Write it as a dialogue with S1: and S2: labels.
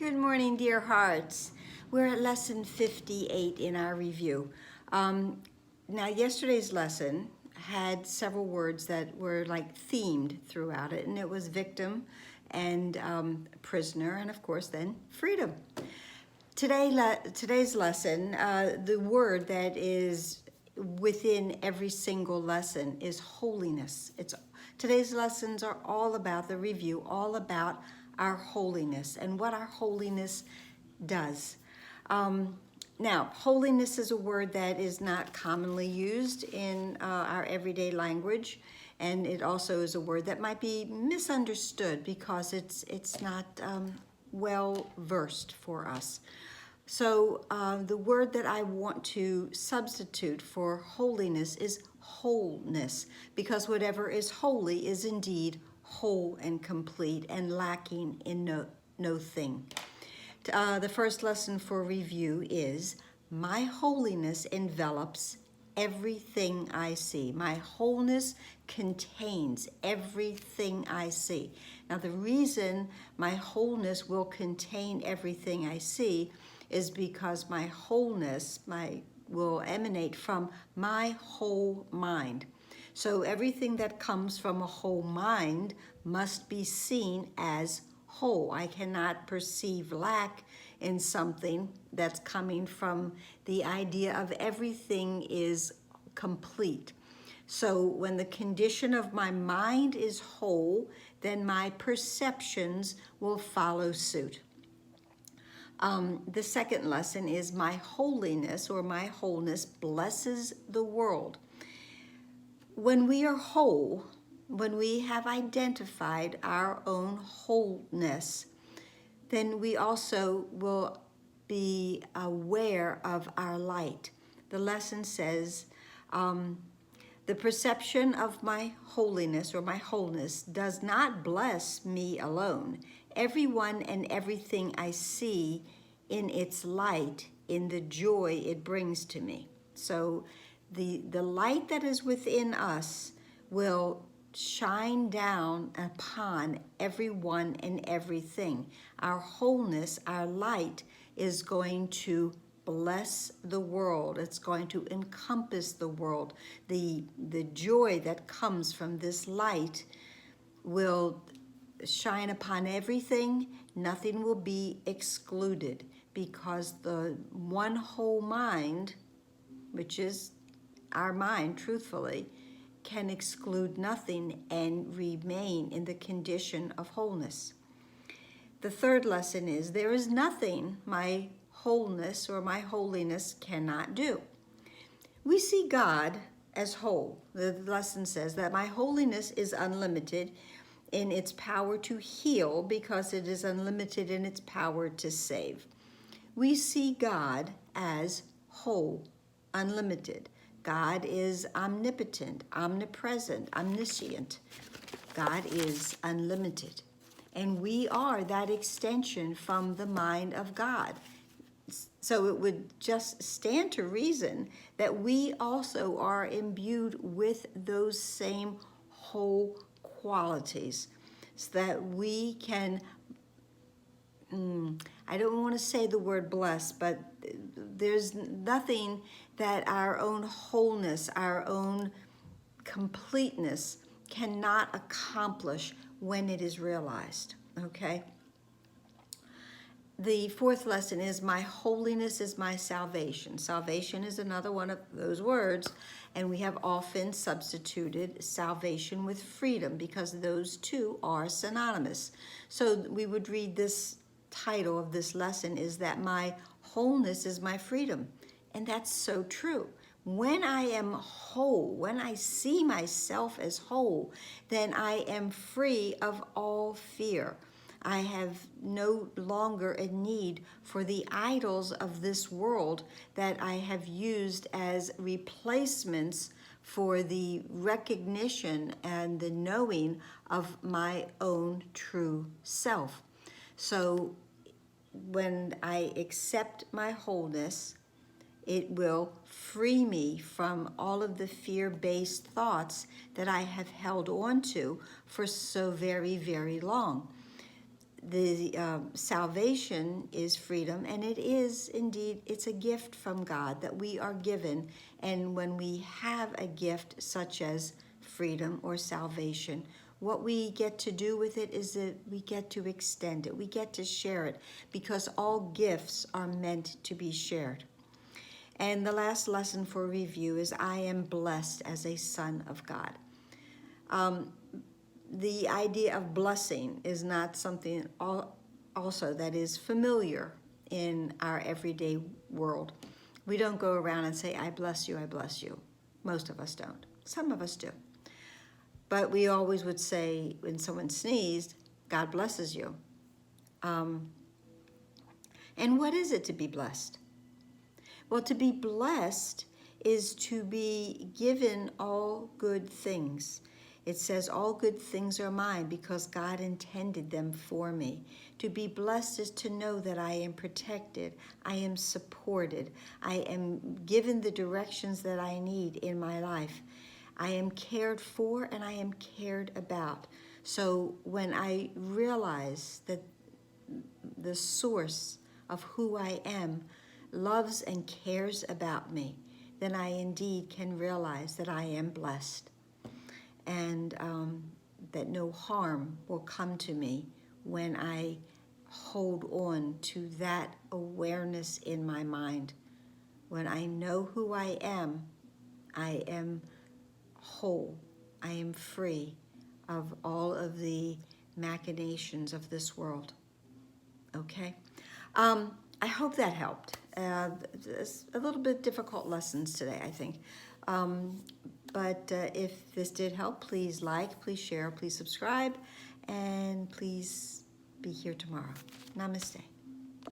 S1: Good morning, dear hearts. We're at lesson 58 in our review. Now, yesterday's lesson had several words that were like themed throughout it, and it was victim and prisoner, and of course, then freedom. Today's lesson, the word that is within every single lesson is holiness. Today's lessons are all about the review, all about our holiness and what our holiness does. Now, holiness is a word that is not commonly used in our everyday language, and it also is a word that might be misunderstood because it's not well versed for us. So the word that I want to substitute for holiness is wholeness, because whatever is holy is indeed whole and complete and lacking in no thing. The first lesson for review is, my holiness envelops everything I see. My wholeness contains everything I see. Now, the reason my wholeness will contain everything I see is because my wholeness will emanate from my whole mind. So everything that comes from a whole mind must be seen as whole. I cannot perceive lack in something that's coming from the idea of everything is complete. So when the condition of my mind is whole, then my perceptions will follow suit. The second lesson is, my holiness or my wholeness blesses the world. When we are whole, when we have identified our own wholeness, then we also will be aware of our light. The lesson says, the perception of my holiness or my wholeness does not bless me alone. Everyone and everything I see in its light, in the joy it brings to me. So the light that is within us will shine down upon everyone and everything. Our wholeness, our light, is going to bless the world. It's going to encompass the world. The joy that comes from this light will shine upon everything. Nothing will be excluded, because the one whole mind, which is our mind, truthfully, can exclude nothing and remain in the condition of wholeness. The third lesson is, there is nothing my wholeness or my holiness cannot do. We see God as whole. The lesson says that my holiness is unlimited in its power to heal, because it is unlimited in its power to save. We see God as whole, unlimited. God is omnipotent, omnipresent, omniscient. God is unlimited. And we are that extension from the mind of God. So it would just stand to reason that we also are imbued with those same whole qualities, so that we can, I don't want to say the word bless, but there's nothing that our own wholeness, our own completeness cannot accomplish when it is realized, okay? The fourth lesson is, my holiness is my salvation. Salvation is another one of those words, and we have often substituted salvation with freedom, because those two are synonymous. So we would read this title of this lesson is that my wholeness is my freedom. And that's so true. When I am whole, when I see myself as whole, then I am free of all fear. I have no longer a need for the idols of this world that I have used as replacements for the recognition and the knowing of my own true self. So when I accept my wholeness, it will free me from all of the fear-based thoughts that I have held on to for so very, very long. the salvation is freedom, and it is indeed, it's a gift from God that we are given. And when we have a gift such as freedom or salvation, what we get to do with it is that we get to extend it, we get to share it, because all gifts are meant to be shared. And the last lesson for review is I am blessed as a son of God. The idea of blessing is not something also that is familiar in our everyday world. We don't go around and say, I bless you, I bless you. Most of us don't. Some of us do. But we always would say, when someone sneezed, God blesses you. And what is it to be blessed? Well, to be blessed is to be given all good things. It says, all good things are mine because God intended them for me. To be blessed is to know that I am protected, I am supported, I am given the directions that I need in my life. I am cared for and I am cared about. So when I realize that the source of who I am loves and cares about me, then I indeed can realize that I am blessed, and that no harm will come to me when I hold on to that awareness in my mind. When I know who I am whole, I am free of all of the machinations of this world. Okay? I hope that helped. It's a little bit difficult lessons today, I think. But if this did help, please like, please share, please subscribe, and please be here tomorrow. Namaste.